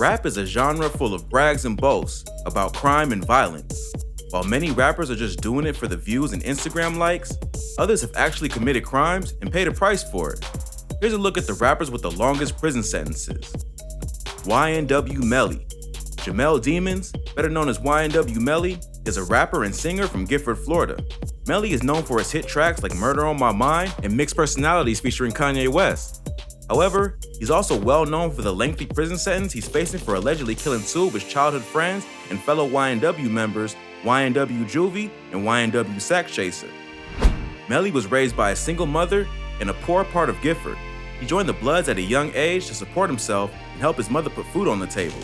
Rap is a genre full of brags and boasts about crime and violence. While many rappers are just doing it for the views and Instagram likes, others have actually committed crimes and paid a price for it. Here's a look at the rappers with the longest prison sentences. YNW Melly. Jamel Demons, better known as YNW Melly, is a rapper and singer from Gifford, Florida. Melly is known for his hit tracks like Murder on My Mind and Mixed Personalities featuring Kanye West. However, he's also well known for the lengthy prison sentence he's facing for allegedly killing two of his childhood friends and fellow YNW members, YNW Juvie and YNW Sack Chaser. Melly was raised by a single mother in a poor part of Gifford. He joined the Bloods at a young age to support himself and help his mother put food on the table.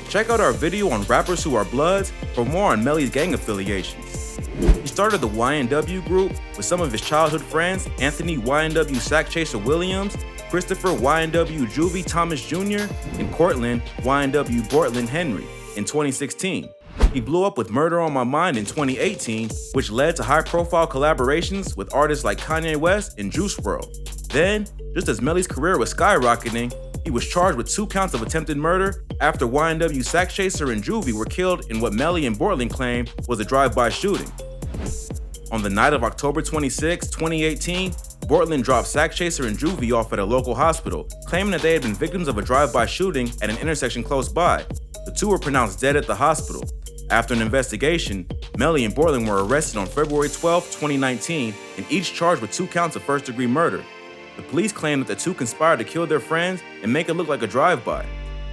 Check out our video on rappers who are Bloods for more on Melly's gang affiliations. He started the YNW group with some of his childhood friends, Anthony YNW Sack Chaser Williams, Christopher YNW Juvie Thomas Jr., and Cortland YNW Bortland Henry in 2016. He blew up with Murder on My Mind in 2018, which led to high-profile collaborations with artists like Kanye West and Juice WRLD. Then, just as Melly's career was skyrocketing, he was charged with 2 counts of attempted murder after YNW Sack Chaser and Juvie were killed in what Melly and Bortland claimed was a drive-by shooting. On the night of October 26, 2018, Bortland dropped Sack Chaser and Juvie off at a local hospital, claiming that they had been victims of a drive-by shooting at an intersection close by. The two were pronounced dead at the hospital. After an investigation, Melly and Bortland were arrested on February 12, 2019, and each charged with 2 counts of first-degree murder. The police claimed that the two conspired to kill their friends and make it look like a drive-by.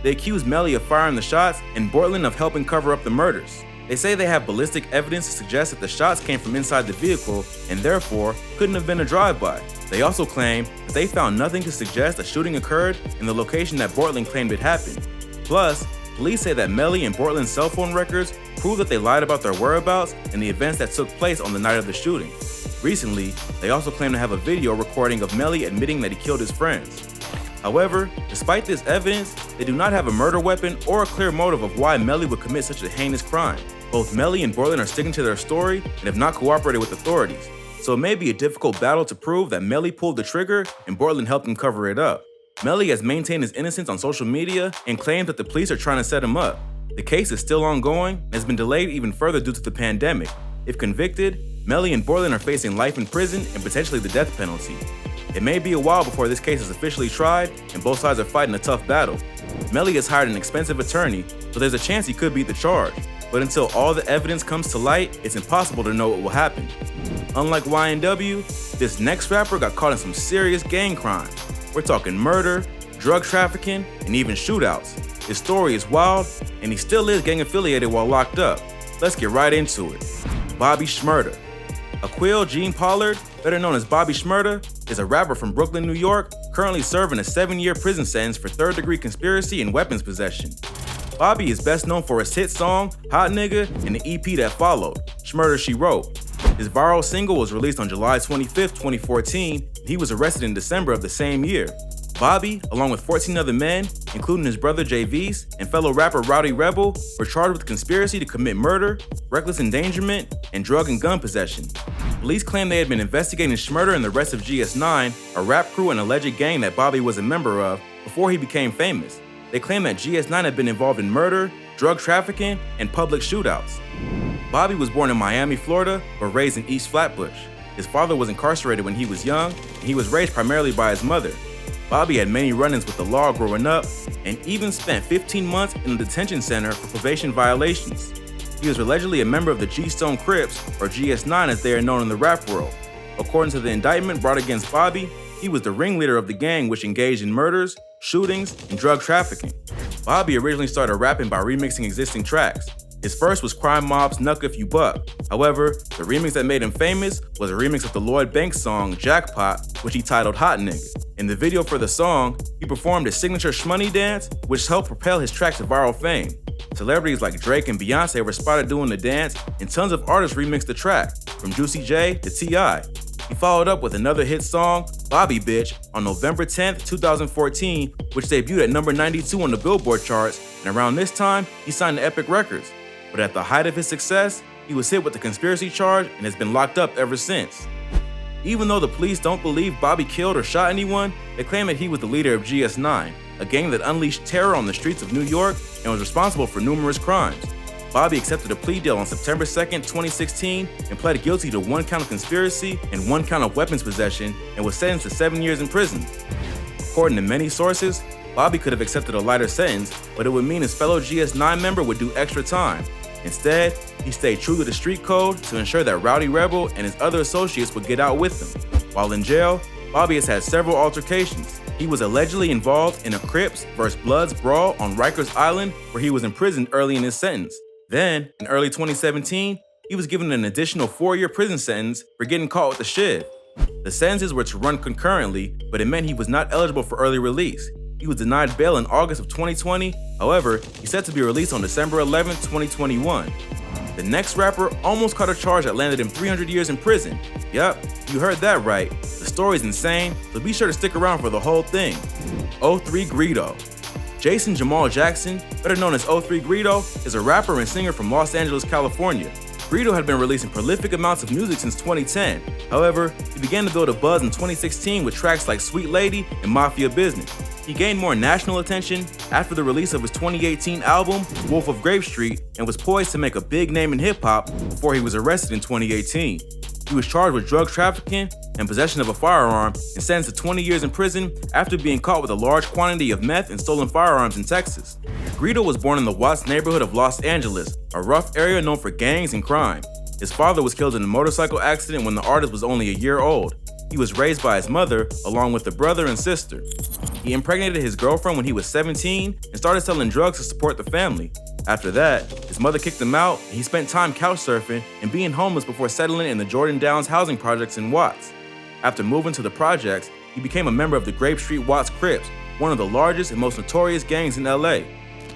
They accused Melly of firing the shots and Bortland of helping cover up the murders. They say they have ballistic evidence to suggest that the shots came from inside the vehicle and therefore couldn't have been a drive-by. They also claim that they found nothing to suggest a shooting occurred in the location that Bortland claimed it happened. Plus, police say that Melly and Bortland's cell phone records prove that they lied about their whereabouts and the events that took place on the night of the shooting. Recently, they also claim to have a video recording of Melly admitting that he killed his friends. However, despite this evidence, they do not have a murder weapon or a clear motive of why Melly would commit such a heinous crime. Both Melly and Bortland are sticking to their story and have not cooperated with authorities, so it may be a difficult battle to prove that Melly pulled the trigger and Bortland helped him cover it up. Melly has maintained his innocence on social media and claims that the police are trying to set him up. The case is still ongoing and has been delayed even further due to the pandemic. If convicted, Melly and Bortland are facing life in prison and potentially the death penalty. It may be a while before this case is officially tried and both sides are fighting a tough battle. Melly has hired an expensive attorney, so there's a chance he could beat the charge. But until all the evidence comes to light, it's impossible to know what will happen. Unlike YNW, this next rapper got caught in some serious gang crime. We're talking murder, drug trafficking, and even shootouts. His story is wild, and he still is gang affiliated while locked up. Let's get right into it. Bobby Shmurda. Aquil Gene Pollard, better known as Bobby Shmurda, is a rapper from Brooklyn, New York, currently serving a 7-year prison sentence for third-degree conspiracy and weapons possession. Bobby is best known for his hit song, Hot Nigga, and the EP that followed, Shmurda She Wrote. His viral single was released on July 25, 2014, and he was arrested in December of the same year. Bobby, along with 14 other men, including his brother JV's and fellow rapper Rowdy Rebel, were charged with conspiracy to commit murder, reckless endangerment, and drug and gun possession. Police claim they had been investigating Shmurda and the rest of GS9, a rap crew and alleged gang that Bobby was a member of, before he became famous. They claim that GS9 had been involved in murder, drug trafficking, and public shootouts. Bobby was born in Miami, Florida, but raised in East Flatbush. His father was incarcerated when he was young, and he was raised primarily by his mother. Bobby had many run-ins with the law growing up, and even spent 15 months in a detention center for probation violations. He was allegedly a member of the G-Stone Crips, or GS9 as they are known in the rap world. According to the indictment brought against Bobby, he was the ringleader of the gang which engaged in murders, shootings, and drug trafficking. Bobby originally started rapping by remixing existing tracks. His first was Crime Mob's Knuck If You Buck. However, the remix that made him famous was a remix of the Lloyd Banks song Jackpot, which he titled Hot Nigga. In the video for the song, he performed his signature Shmoney dance, which helped propel his track to viral fame. Celebrities like Drake and Beyonce were spotted doing the dance, and tons of artists remixed the track, from Juicy J to T.I. He followed up with another hit song, Bobby Bitch, on November 10, 2014, which debuted at number 92 on the Billboard charts, and around this time, he signed to Epic Records. But at the height of his success, he was hit with a conspiracy charge and has been locked up ever since. Even though the police don't believe Bobby killed or shot anyone, they claim that he was the leader of GS9. a gang that unleashed terror on the streets of New York and was responsible for numerous crimes. Bobby accepted a plea deal on September 2nd, 2016, and pled guilty to 1 count of conspiracy and 1 count of weapons possession and was sentenced to 7 years in prison. According to many sources, Bobby could have accepted a lighter sentence, but it would mean his fellow GS9 member would do extra time. Instead, he stayed true to the street code to ensure that Rowdy Rebel and his other associates would get out with him. While in jail, Bobby has had several altercations. He was allegedly involved in a Crips vs. Bloods brawl on Rikers Island, where he was imprisoned early in his sentence. Then, in early 2017, he was given an additional 4-year prison sentence for getting caught with a shiv. The sentences were to run concurrently, but it meant he was not eligible for early release. He was denied bail in August of 2020, however, he's set to be released on December 11, 2021. The next rapper almost caught a charge that landed him 300 years in prison. Yup, you heard that right. The story's insane, so be sure to stick around for the whole thing. 03 Greedo. Jason Jamal Jackson, better known as 03 Greedo, is a rapper and singer from Los Angeles, California. Greedo had been releasing prolific amounts of music since 2010. However, he began to build a buzz in 2016 with tracks like Sweet Lady and Mafia Business. He gained more national attention after the release of his 2018 album, Wolf of Grape Street, and was poised to make a big name in hip-hop before he was arrested in 2018. He was charged with drug trafficking and possession of a firearm and sentenced to 20 years in prison after being caught with a large quantity of meth and stolen firearms in Texas. Greedo was born in the Watts neighborhood of Los Angeles, a rough area known for gangs and crime. His father was killed in a motorcycle accident when the artist was only a year old. He was raised by his mother, along with a brother and sister. He impregnated his girlfriend when he was 17 and started selling drugs to support the family. After that, his mother kicked him out and he spent time couch surfing and being homeless before settling in the Jordan Downs housing projects in Watts. After moving to the projects, he became a member of the Grape Street Watts Crips, one of the largest and most notorious gangs in LA.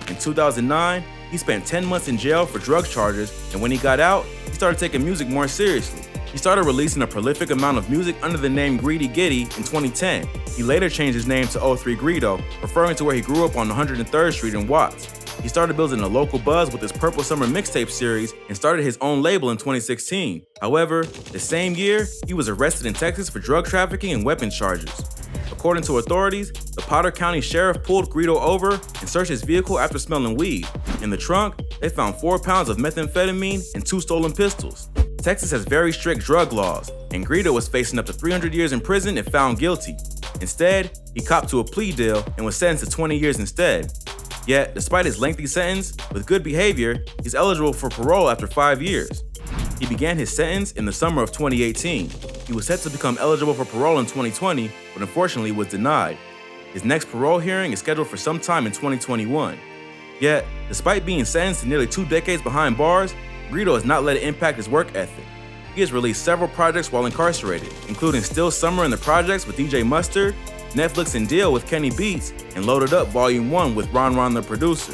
In 2009, he spent 10 months in jail for drug charges, and when he got out, he started taking music more seriously. He started releasing a prolific amount of music under the name Greedy Giddy in 2010. He later changed his name to 03 Greedo, referring to where he grew up on 103rd Street in Watts. He started building a local buzz with his Purple Summer mixtape series and started his own label in 2016. However, the same year, he was arrested in Texas for drug trafficking and weapons charges. According to authorities, the Potter County Sheriff pulled Greedo over and searched his vehicle after smelling weed. In the trunk, they found 4 pounds of methamphetamine and 2 stolen pistols. Texas has very strict drug laws, and Greedo was facing up to 300 years in prison if found guilty. Instead, he copped to a plea deal and was sentenced to 20 years instead. Yet, despite his lengthy sentence, with good behavior, he's eligible for parole after 5 years. He began his sentence in the summer of 2018. He was set to become eligible for parole in 2020, but unfortunately was denied. His next parole hearing is scheduled for sometime in 2021. Yet, despite being sentenced to nearly 2 decades behind bars, Greedo has not let it impact his work ethic. He has released several projects while incarcerated, including Still Summer in the Projects with DJ Mustard, Netflix and Deal with Kenny Beats, and Loaded Up Volume 1 with Ron Ron the producer.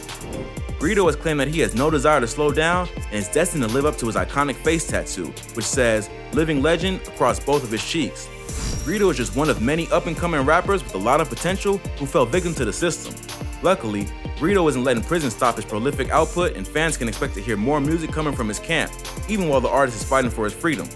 Greedo has claimed that he has no desire to slow down and is destined to live up to his iconic face tattoo, which says, "Living Legend" across both of his cheeks. Greedo is just one of many up-and-coming rappers with a lot of potential who fell victim to the system. Luckily, Greedo isn't letting prison stop his prolific output, and fans can expect to hear more music coming from his camp, even while the artist is fighting for his freedom.